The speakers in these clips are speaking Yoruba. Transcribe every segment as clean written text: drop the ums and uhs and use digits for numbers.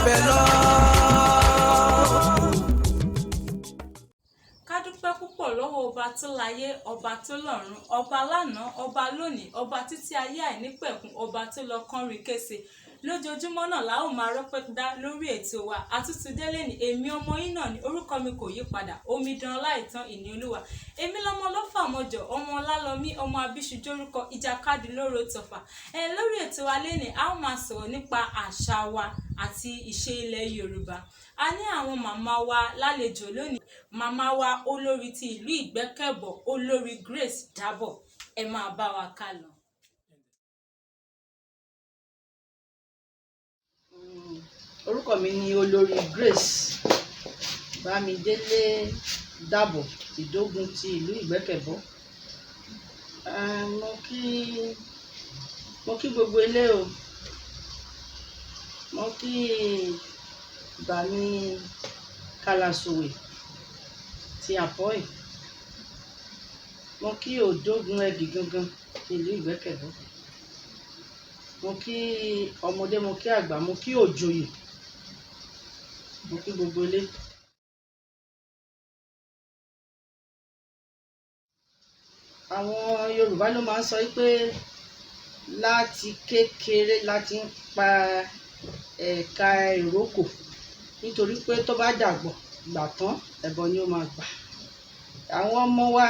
bẹ̀ lọ. Ká dúpẹ́ púpọ̀ lọ́wọ́ ọba tó láyé, ọba tó lọ́run, ọba lánàá, ọba lónìí, ọba títí ayé àìnípẹ̀kun, ọba tó lọ kánrin kése. Lójoojúmọ́ náà la ó máa rọ́pẹ́ dá lórí ètò wa. Àtúntúndélé ni èmi ọmọ yín náà ni, orúkọ mi kò yí padà, Omidan Ọláìtàn ìní olúwa. Èmi lọmọ lọ́fà mọ́jọ, ọmọ ọlálọ́mí, ọmọ abíṣujórúkọ, ìjàkadì lóró tọ̀fà. Lórí ètò wa lénìí, a ó máa sọ̀rọ̀ nípa àṣà wa àti ìṣe ilẹ̀ Yorùbá. A ní àwọn màmá wa lálejò lónìí. Màmá wa olórí ti ìlú Ìgbẹ́kẹ̀bọ̀, olórí Grace Dábọ̀. Ẹ máa bá wa ká lọ. Orúkọ mi ni olórí Grace Bámidélé Dábọ̀ Ìdógun ti ìlú Ìgbẹ́kẹ̀bọ̀. Mo kí gbogbo ilé o. Mo kí Bàmí Kálásòwè ti Àpọ́ì. Mo kí Òdógun Ẹbí gangan ìlú Ìgbẹ́kẹ̀bọ̀. Mo kí ọmọdé, mo kí àgbà, mo kí òjòyè, mo kí gbogbo ilé. Àwọn Yorùbá ló máa ń sọ pé láti kékeré láti ń pa ẹ̀ka ìrókò, nítorí pé tó bá dàgbà tán ẹbọ ni ó máa gbà. Àwọn ọmọ wa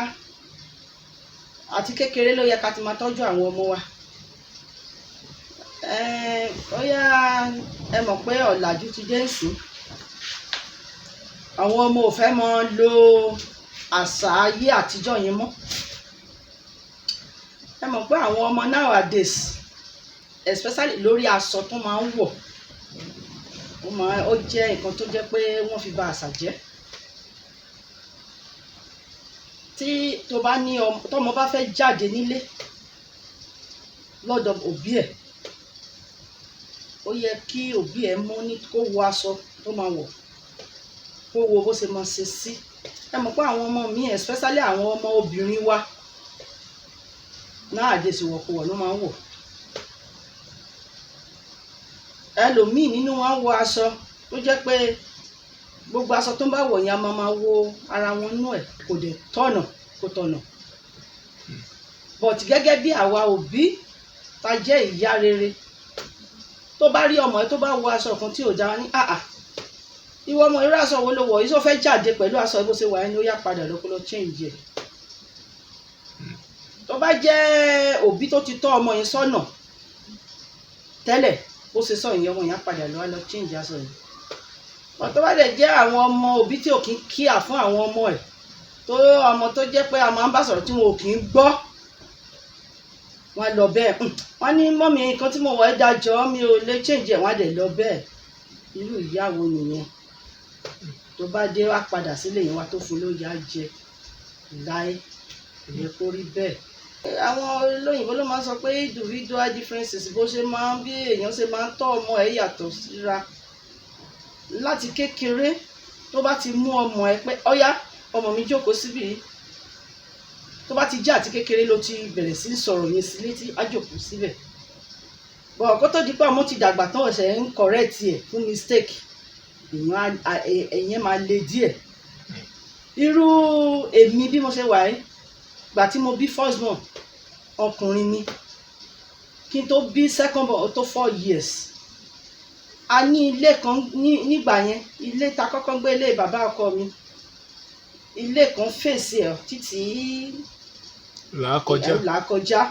àti kékeré ló yẹ ká ti máa tọ́jú àwọn ọmọ wa. Bóyá ẹ mọ̀ pé ọ̀làjú ti dé nsìn. Àwọn ọmọ ò fẹ́ mọ lo àṣà ayé àtijọ́ yẹn mọ́. Ẹ mọ̀ pé àwọn ọmọ nowadays, especially lórí aṣọ tó máa ń wọ̀, ó jẹ́ nǹkan tó jẹ́ pé wọ́n fi bà àṣà jẹ́. Tọ́mọ bá fẹ́ jáde nílé lọ́dọ̀ òbí ẹ̀, ó yẹ kí òbí ẹ̀ kó wọ aṣọ tó máa wọ̀, kó wo bó ṣe máa ṣe sí. Ẹ mọ̀ pé àwọn ọmọ mi, especially àwọn ọmọ obìnrin wa, nowadays wọ̀kuwọ̀ ló máa ń wọ̀. Ẹlòmíì nínú wọn wọ aṣọ tó jẹ́ pé gbogbo aṣọ tó ń bá wọ̀ yẹn a máa wo ara wọn nú ẹ̀, kò dẹ̀ kò tọ̀nà. But gẹ́gẹ́ bí àwa òbí ta jẹ́ ìyá rere, tó bá rí ọmọ ẹ tó bá wọ aṣọ kan tí ò dára ní ìwọ ọmọ irú aṣọ wo ló wọ̀ yìí, tó fẹ́ jáde pẹ̀lú aṣọ bó ṣe wà ẹni ó yá padà lọ change ẹ̀. Tó bá jẹ́ òbí tó ti tọ́ ọmọ yẹn sọ́nà tẹ́lẹ̀, bó ṣe sọ ìyẹn ọmọ yẹn padà lọ change aṣọ yẹn. Tó bá dẹ̀ jẹ́ àwọn ọmọ òbí tí ò kí ń kíà fún àwọn ọmọ ẹ̀, ọmọ tó jẹ́ pé a máa ń bá sọ̀rọ̀ tí wọn ò kí ń gbọ́, wọ́n lọ bẹ́ẹ̀. Wọ́n ní mọ́mì nǹkan tí mo wọ̀ ẹ́ dájọ́, mi ò lè change ẹ̀, wọ́n á dẹ̀ lọ bẹ́ẹ̀. Irú ìyá wo nìyẹn? Tó bá dé wá padà sílé yẹn wá tó fún lóúnjẹ á jẹ láé, ìyẹn kó rí bẹ́ẹ̀. Àwọn olóyìnbó ló máa ń sọ pé individual differences, bí èèyàn ṣe máa ń tọ́ ọmọ ẹ̀ yàtọ̀ síra. Láti kékeré tó bá ti mú ọmọ ẹ pé ọ̀yá ọmọ mi jókòó síbí, tó bá ti jẹ́ àti kékeré ló ti bẹ̀rẹ̀ sí sọ̀rọ̀ yẹn sí létí, á jókòó síbẹ̀. Bọ̀ kó tó di pé ọmọ ti dàgbà tán ọ̀sẹ̀ ń correct ẹ̀ fún mistake, èèyàn máa le díẹ̀. Irú èmi bí mo ṣe wà yìí, gbà tí mo bí first born ọkùnrin ni, kí n tó bí second born ó tó 4 years. A ní ilé kan nígbà yẹn, ilé ta kọ́kọ́ gbé, ilé bàbá ọkọ mi, ilé kan fèsì ẹ̀ títí làákọjá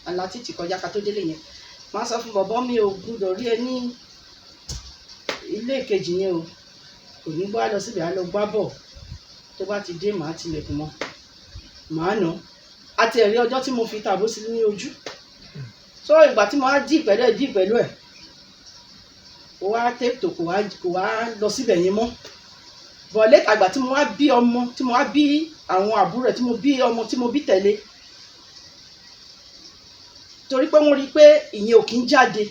àlá títí kọjá ká tó délé yẹn. Máa sọ fún bọ̀bọ́ mi ò gbúdọ̀ rí ẹ ní ilé kejì yẹn o, kò ní gbọ́, á lọ síbẹ̀ á lọ gbá bọ̀, tó bá ti dé màá tilẹ̀kùn mọ́, màá nà. Àti ẹ̀rí ọjọ́ tí mo fi tàbó sí ní ojú. So ìgbà tí mo wá dì pẹ̀lú ẹ̀, kò wá tètò, kò wá lọ síbẹ̀ yẹn mọ́. Bọ̀ lẹ́tà àgbà tí mo wá bí ọmọ, tí mo wá bí àwọn àbúrò ẹ̀, tí mo bí ọmọ tí mo bí tẹ̀lé, torí pé wọ́n rí pé ìyẹn ò kí ń jáde,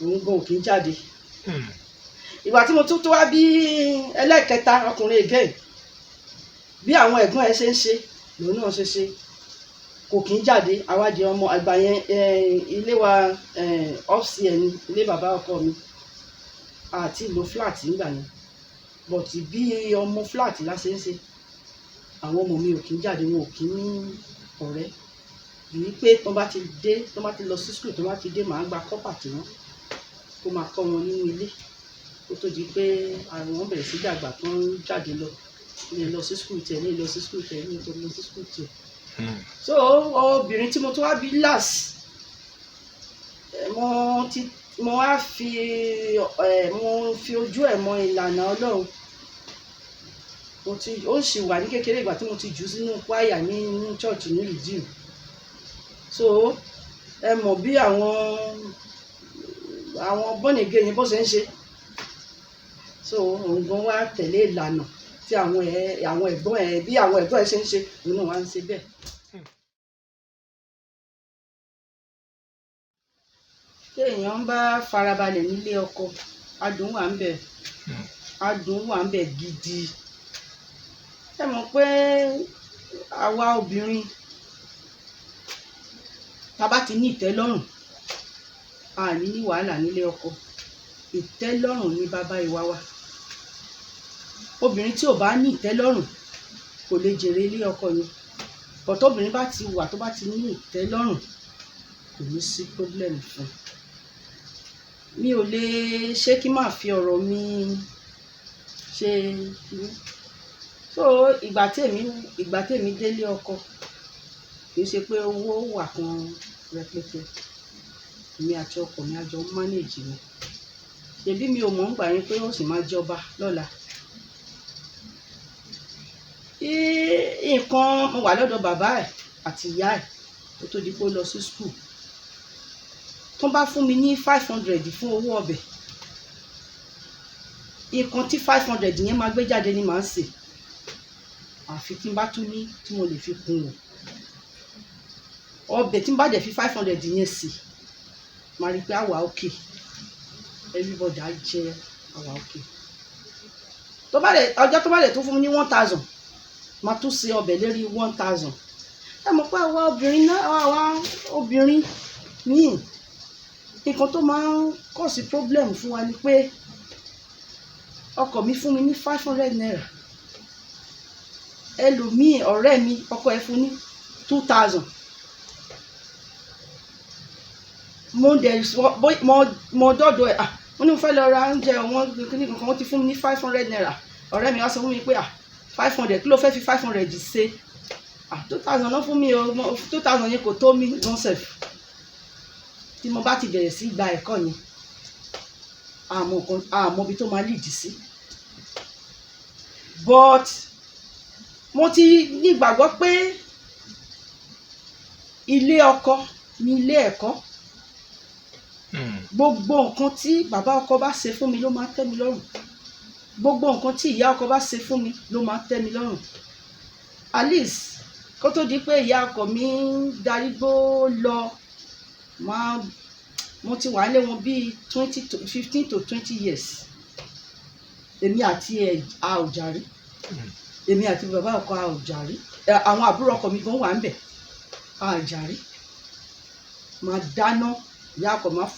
òun gan ò kí ń jáde. Ìgbà tí mo tún wá bí ẹlẹ́ẹ̀kẹta ọkùnrin again, bí àwọn ẹ̀gbọ́n ẹ̀ ṣe ń ṣe lòun náà ṣe, kò kí ń jáde. Àwádìí ọmọ àgbà yẹn ilé wa ọ́fíìsì ẹ̀ ní ilé bàbá ọkọ mi. àti lo flat nígbà yẹn but bí ọmọ flat láṣẹ ń ṣe àwọn ọmọ mi ò kí ń jáde, wọn ò kí ń ní ọ̀rẹ́ bíi pé tó bá ti lọ sí school tó bá ti dé màá gba kọ́pà tí wọ́n kó máa kọ́ wọn nínú ilé kó tó di pé àwọn bẹ̀rẹ̀ sí dàgbà tó ń jáde lọ ní lọ sí school tẹ̀ ní lọ sí school tẹ̀ ní lọ sí school tẹ̀. So obìnrin tí mo tó wá bí last mo wá fi ojú ẹ̀ mọ ìlànà Ọlọ́run ó sì wà ní kékeré ìgbà tí mo ti jù sínú kwaya ní church ní Redeem. So ẹ mọ̀ bí àwọn born again yẹn bó ṣe ń ṣe so òun gan wá tẹ̀lé ìlànà tí àwọn ẹ̀gbọ́n ẹ̀ bí àwọn ẹ̀gbọ́n ẹ̀ ṣe ń ṣe òun náà wá ń ṣe bẹ́ẹ̀. tí èèyàn bá farabalẹ̀ nílé ọkọ adùn wà ń bẹ̀ gidi. ẹ mọ̀ pé àwa obìnrin tá bá ti ní ìtẹ́lọ́rùn a ní ní wàhálà nílé ọkọ. Ìtẹ́lọ́rùn ní bàbá ìwà wa. Obìnrin tí ò bá ní ìtẹ́lọ́rùn kò lè jèrè ilé ọkọ yẹn. But obìnrin bá ti wà tó bá ti ní ìtẹ́lọ́rùn kò ní sí problem fún un. Mi ò lè ṣe kí n má fi ọ̀rọ̀ mi ṣe kíní. So ìgbà tèmi délé ọkọ kì í ṣe pé owó wà kan rẹpẹtẹ. Èmi àti ọkọ mi a jọ manage ni. Ṣèbí mi ò mọ̀ ń gbà yín pé ó sì máa jọba lọ́la. Mo wà lọ́dọ̀ bàbá ẹ̀ àti ìyá ẹ̀ tó tó di pé ó lọ sí school. Tó bá fún mi ní 500 fún owó ọbẹ̀, nǹkan tí 500 yẹn máa gbé jáde ni màá sè. Àfi tí n bá tún ní tí mo lè fi kún un. Ọbẹ̀ tí n bá dẹ̀ fi 500 yẹn sè, màá rí pé àwa okay. Everybody á jẹ àwa okay. Ọjọ́ tó bá dẹ̀ tó fún mi ní 1000, màá tún sè ọbẹ̀ lérí 1000. Ẹ mọ̀ pé àwa obìnrin ní nǹkan tó máa ń cause problem fún wa ni pé ọkọ mi fún mi ní 500 naira. Ẹlòmíì ọ̀rẹ́ mi ọkọ ẹ̀ fún ní 2000. Mo dọ́dọ̀ ẹ̀ mo ní mo fẹ́ lọ ra oúnjẹ wọn kíní kankan wọ́n ti fún mi ní 500 naira. Ọ̀rẹ́ mi wá sọ fún mi pé 500 kí ló fẹ́ fi 500 ṣe? 2000 náà fún mi o, 2000 yẹn kò tó mi lọ́sẹ̀. Tí mo bá ti bẹ̀rẹ̀ sí gba ẹ̀kọ́ yẹn àmọ́ ibi tó máa lead sí. But mo ti ní ìgbàgbọ́ pé ilé ọkọ ni ilé ẹ̀kọ́. Gbogbo nǹkan tí bàbá ọkọ bá ṣe fún mi ló máa tẹ́ mi lọ́rùn. Gbogbo nǹkan tí ìyá ọkọ bá ṣe fún mi ló máa tẹ́ mi lọ́rùn. At least kó tó di pé ìyá ọkọ mi ń darúgbó lọ, mo ti wà lé wọn bíi 15 to 20 years. Èmi àti a ò jà rí. Èmi àti bàbá ọkọ a ò jà rí. Àwọn àbúrò ọkọ mi gan wà ń bẹ̀ a ò jà rí. Màá dáná, ìyá ọkọ máa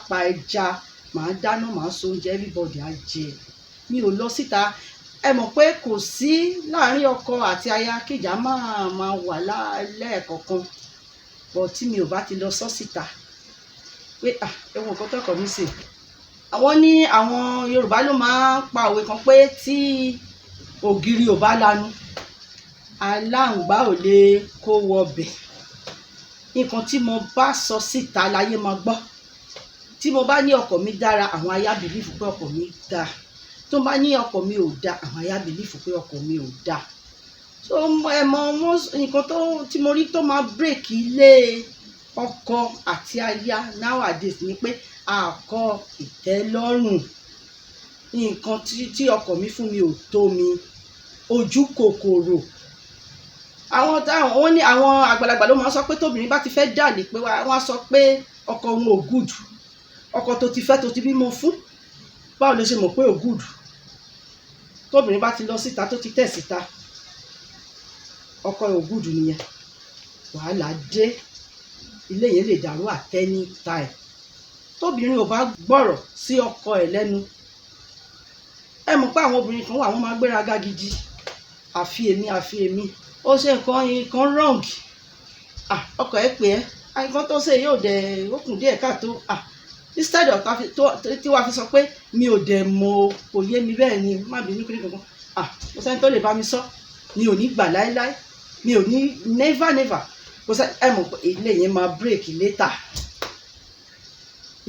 pa ẹja, màá dáná, màá so oúnjẹ, everybody á jẹ. Mi ò lọ síta. Ẹ mọ̀ pé kò sí láàárín ọkọ àti aya kíjà máa wà lẹ́ẹ̀kọ̀kan. But tí mi ò bá ti lọ sọ síta pé ẹ̀wọ̀n nǹkan tọkọ mi ṣe. Àwọn Yorùbá ló máa ń pa òwe kan pé tí ògiri ò bá lanu aláǹgbá ò lè kó wọbẹ̀. Nǹkan tí mo bá sọ síta láyé máa gbọ́. Tí mo bá ní ọkọ mi dára, àwọn aya believe pé ọkọ mi dáa. Tó bá ní ọkọ mi ò dáa, àwọn aya believe pé ọkọ mi ò dáa. So ẹ mọ nǹkan tí mo rí tó máa break ilé ọkọ àti aya nowadays ni pé àkọ ìtẹ́lọ́rùn. Nǹkan tí ọkọ mi fún mi ò tó mi, ojú kòkòrò. Wọ́n ní àwọn àgbàlagbà ló máa ń sọ pé tóbìnrin bá ti fẹ́ dàlè pé wọ́n á sọ pé ọkọ òun ò good. Ọkọ tó ti fẹ́ tó ti bímọ fún, báwo ló ṣe mọ̀ pé ò good? Tóbìnrin bá ti lọ síta tó ti tẹ̀ síta, ọkọ ò good nìyẹn. Wàhálà dé, ilé yẹn lè dàrú at any time. Tóbìnrin ò bá gbọ́rọ̀ sí ọkọ ẹ̀ lẹ́nu, ẹ mọ̀ pé àwọn obìnrin kan wà wọ́n máa gbéraga gidi àfi èmi ó ṣe nǹkan wrong ọkọ ẹ pè ẹ́ nǹkan tó ṣe yóò dẹ̀ ó kùn díẹ̀ káàtó instead of tí wàá fi sọ pé mi ò dẹ̀ mọ̀ kò yé mi bẹ́ẹ̀ ni má bínú kiri kankan kò sẹ́ni tó lè bá mi sọ mi ò ní gbà láéláé mi ò ní never kò sẹ́ ẹ mọ̀ pé ilé yẹn máa break later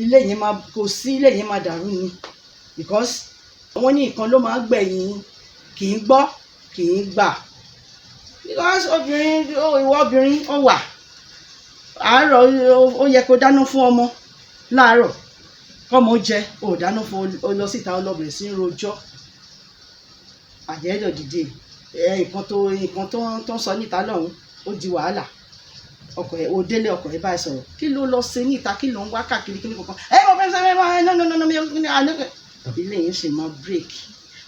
ilé yẹn máa dàrú ni because wọ́n ní nǹkan ló máa gbẹ̀yìn kì í gbọ́ kì í gbà because ìwọ obìnrin ó wà àárọ̀ ó yẹ kó dáná fún ọmọ láàárọ̀ kọ́mọ jẹ ò dáná fún ọ lọ síta ọlọ́bìnrin sí rojọ́ àjẹ́dọ̀ dìde nǹkan tó ń sọ níta lọ́hùn ó di wàhálà ọkọ ẹ ò délé ọkọ ẹ báyìí sọ̀rọ̀ kí ló lọ ṣe níta kí ló ń wá káàkiri kíní kankan mo fẹ́ sáré máa no mi ò ní àná ilé yẹn sì máa break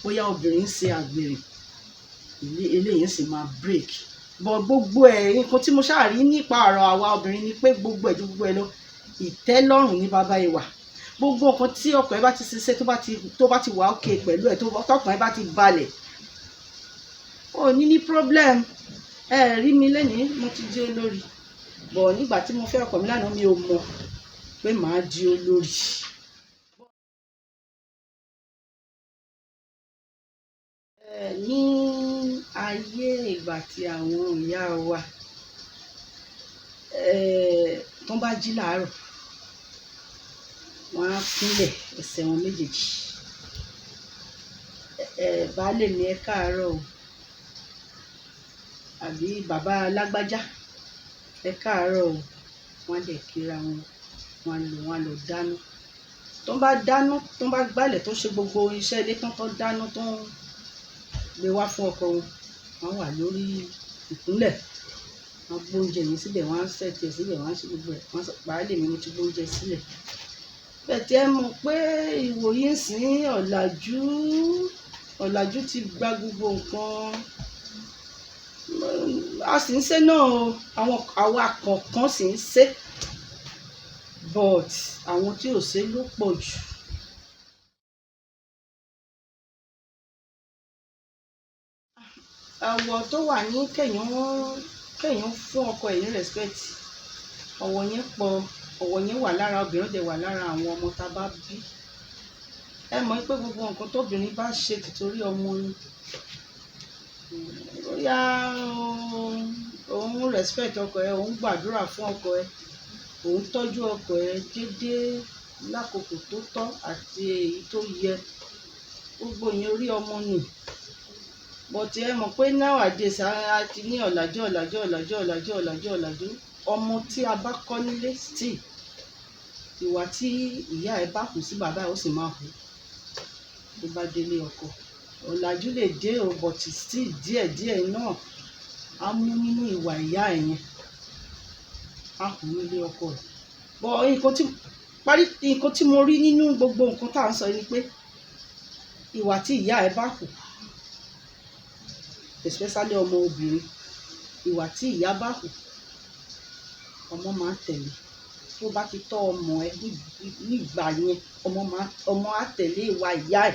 bóyá obìnrin ń ṣe àgbèrè ilé yẹn sì máa break bọ gbogbo ẹ nǹkan tí mo ṣáà rí nípa ọ̀rọ̀ àwa obìnrin ni pé gbogbo ẹ ju gbogbo ẹ lọ ìtẹ́lọ́rùn ní bàbá ẹ wà gbogbo nǹkan tí ọkọ ẹ bá ti ṣiṣẹ́ tó bá ti wà òkè pẹ̀lú ẹ tọkàn ẹ bá ti balẹ̀ ò ní problem ẹ rí mi lẹ́nìí mo ti di olórí bọ̀ nígbà tí mo fẹ́ ọkọ mi lánàá mi ò mọ̀ pé màá di olórí. Ní ayé ìgbà tí àwọn ìyá wa tó bá jí láàárọ̀ wọ́n á kúnlẹ̀ ẹsẹ̀ wọn méjèèjì baálé mi ẹ káàárọ̀ o àbí bàbá alágbájá ẹ káàárọ̀ o wọ́n á dẹ̀ kíra wọn wọ́n á lọ dáná tó bá gbálẹ̀ tó ṣe gbogbo iṣẹ́ ilé tán tó dáná tó ń gbé wá fún ọkọ wọn wà lórí ìkúnlẹ̀ wọn gbóúnjẹ yìí síbẹ̀ wọn á sẹ̀tì ẹ̀ síbẹ̀ wọn á ṣe gbogbo ẹ̀ wọn baálé mi mo ti gbóúnjẹ sílẹ̀ bẹ́ẹ̀ tí ẹ mọ̀ pé ìwòye ń sìn ọ̀làjú ti gba gbogbo nǹkan a sì ń ṣe náà àwa kọ̀ọ̀kan sì ń ṣe but àwọn tí ò ṣe ló pọ̀ jù. Àwọ̀ tó wà ní kéèyàn fún ọkọ ẹ̀ ní respect ọ̀wọ̀ yẹn pọ̀ ọ̀wọ̀ yẹn wà lára obìnrin dẹ̀ wà lára àwọn ọmọ tá a bá bí ẹ mọ̀ pé gbogbo nǹkan tóbìnrin bá ṣe tìtorí ọmọ ni bóyá òun respect ọkọ ẹ̀ òun gbàdúrà fún ọkọ ẹ̀ òun tọ́jú ọkọ ẹ̀ déédéé lákòókò tó tọ́ àti èyí tó yẹ gbogbo yẹn orí ọmọ ni but ẹ mọ̀ pé nowadays a ti ní ọ̀làjú ọmọ tí a bá kọ́ nílé still ìwà tí ìyá ẹ bá kù sí bàbá ẹ ó sì máa hù tó bá délé ọkọ ọ̀làjú lè dé o but still díẹ̀ náà á mú nínú ìwà ìyá ẹ yẹn á hù nílé ọkọ rẹ̀ but nǹkan tí mo rí nínú gbogbo nǹkan tá à ń sọ ni pé ìwà tí ìyá ẹ bá kù especially ọmọ obìnrin ìwà tí ìyá bá hù ọmọ máa ń tẹ̀lé tó bá ti tọ́ ọmọ ẹ nígbà yẹn ọmọ á tẹ̀lé ìwà ìyá ẹ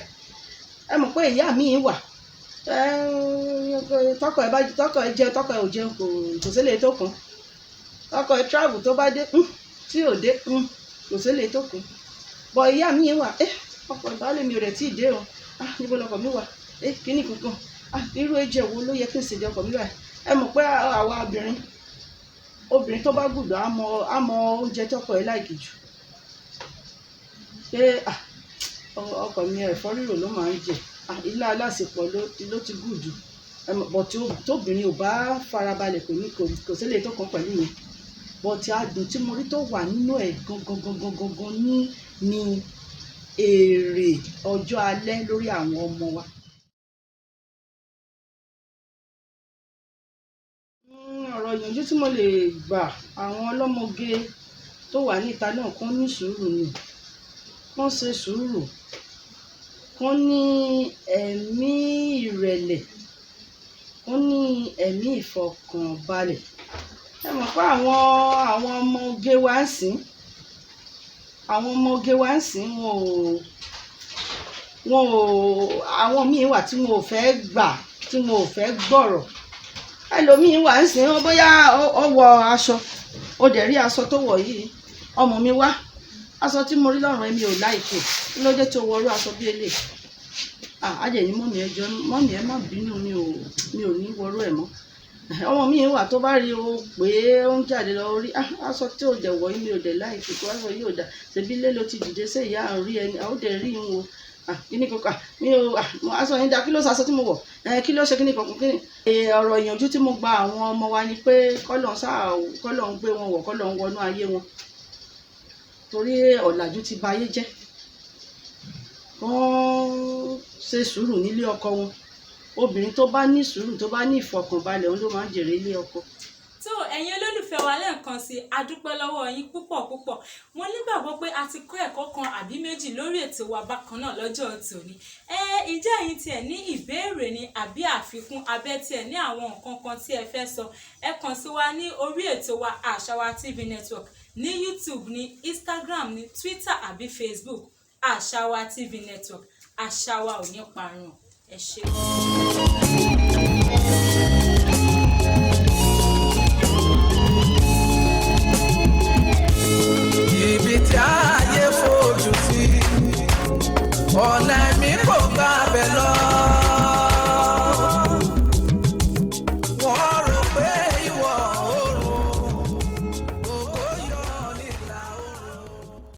ẹ mọ̀ pé ìyá mi wà tọkọ ẹ jẹun tọkọ ẹ ò jẹun kò sílẹ̀ tó kàn tọkọ ẹ travel tó bá dé tí ò dé kò sílẹ̀ tó kàn bọ̀ ìyá mi wà ọkọ ìbálẹ̀ mi ò rẹ̀ tí ì dé o níbo lọkọ mi wà kíní kankan irú ẹ̀jẹ̀ wo ló yẹ kí n ṣe jẹ ọkọ mi báyìí ẹ mọ̀ pé àwa obìnrin tó bá gbùdọ̀ á mọ oúnjẹ tọkọ ẹ láìkì jù pé ọkọ mi ẹ̀fọ́ rírò ló máa ń jẹ ilá alásèpọ̀ ló ti gùdù bọ̀ tóbìnrin ò bá farabalẹ̀ kò sílẹ̀ tó kàn pẹ̀lú yẹn bọ̀ tí adùn tí mo rí tó wà nínú ẹ̀ gangan ní èrè ọjọ́ alẹ́ lórí àwọn ọmọ wa. Ọ̀rọ̀ ìyànjú tí mo lè gbà àwọn ọlọ́mọge tó wà níta náà kán ní sùúrù ni kán ṣe sùúrù kán ní ẹ̀mí ìrẹ̀lẹ̀ kán ní ẹ̀mí ìfọkànbalẹ̀ ẹ mọ̀ pé àwọn ọmọge wa ń sìn wọn àwọn míì wà tí wọn ò fẹ́ gbà, tí wọn ò fẹ́ gbọ́rọ̀. Ẹlòmíì wà ń sìn bóyá ó wọ aṣọ, ó dẹ̀ rí aṣọ tó wọ̀ yìí, ọmọ mi wá, aṣọ tí mo rí lọ́rùn mi ò láìkè, kí ló dé tó wọrú aṣọ bí eléyìí? Ajẹ́ ní mọ́mì ẹjọ́, mọ́mì ẹ má bínú, mi ò ní wọrú ẹ̀ mọ́. Ọmọ mi wà tó bá rí o pé ó ń jáde lọ rí aṣọ tí ò dẹ̀ wọ̀ yìí mi ò dẹ̀ láìkè, kó aṣọ yìí ò dà, ṣèbí ilé ló ti dìde sí ìyá àrùn rí ẹni, ó dẹ̀ rí ìhun o. Kíní kankan mi ò aṣọ yẹn dá, kí ló ṣe aṣọ tí mo wọ̀, kí ló ṣe kíní kankan kíní. Ọ̀rọ̀ ìyànjú tí mo gba àwọn ọmọ wa ni pé kọ́lọ̀ ń gbé wọn wọ̀, kọ́lọ̀ ń wọnú ayé wọn, torí ọ̀làjú ti ba ayé jẹ́. Wọ́n ṣe sùúrù nílé ọkọ wọn. Obìnrin tó bá ní sùúrù, tó bá ní ìfọkànbalẹ̀, òun ló máa ń jèrè ilé ọkọ. tó ẹ̀yin olólùfẹ́ wa lẹ́ẹ̀kan sí a dúpẹ́ lọ́wọ́ yín púpọ̀ púpọ̀. Mo nígbàgbọ́ pé a ti kọ́ ẹ̀kọ́ kan àbí méjì lórí ètò wa bákan náà lọ́jọ́ tòní. Ǹjẹ́ ẹ̀yin tiẹ̀ ní ìbéèrè ni àbí àfikún abẹ́ tiẹ̀ ní àwọn nǹkan kan tí ẹ fẹ́ sọ, ẹ kàn sí wa ní orí ètò wa Àṣàwà TV Network ní YouTube, ní Instagram, ní Twitter àbí Facebook. Àṣàwà TV Network, àṣà wa ò ní parun. Ẹ ṣé. Ibi tí a